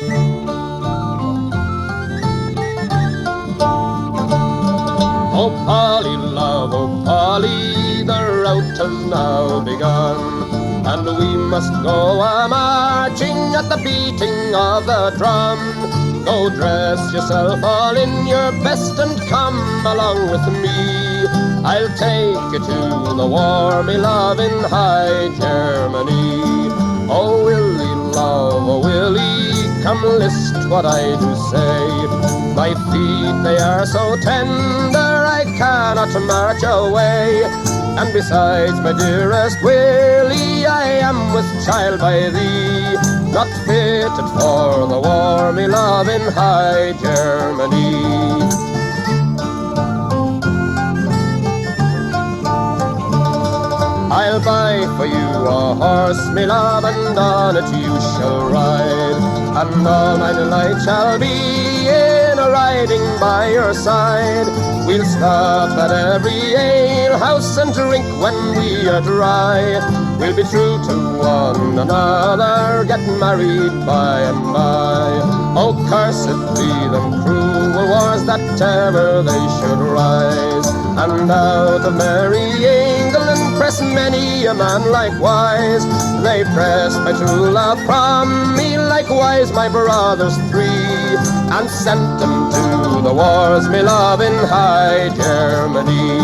Oh, Polly, love, oh, Polly, the rout has now begun, and we must go a-marching at the beating of the drum. Go dress yourself all in your best and come along with me. I'll take you to the war, me love, in high Germany. Oh, Willie, love, oh, Willie, come list what I do say. My feet, they are so tender, I cannot march away. And besides, my dearest Willie, I am with child by thee, not fitted for the war, me love, in high Germany. I'll buy for you a horse, me love, and on it you shall ride, and all my delight shall be in a riding by your side. We'll stop at every alehouse and drink when we are dry. We'll be true to one another, get married by and by. Oh, cursed be them cruel wars that ever they should rise, and out of merry England press many a man likewise. They pressed my true love from me, likewise my brothers three, and sent them to the wars, me love, in high Germany.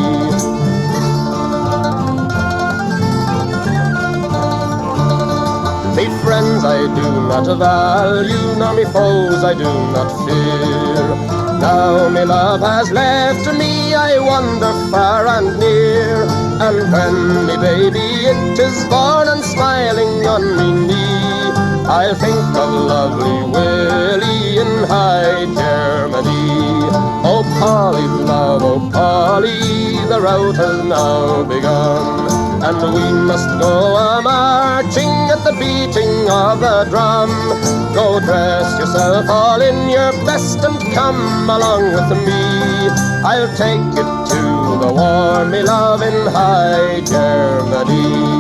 Me friends I do not value, nor me foes I do not fear. Now me love has left me, I wander far and near, and when me baby it is born and smiling on me knee, I'll think of lovely Willie in high Germany. Oh, Polly, love, oh, Polly, the rout has now begun, and we must go a-marching at the beating of the drum. Go dress yourself all in your best and come along with me. I'll take you to the war, me love, in high Germany.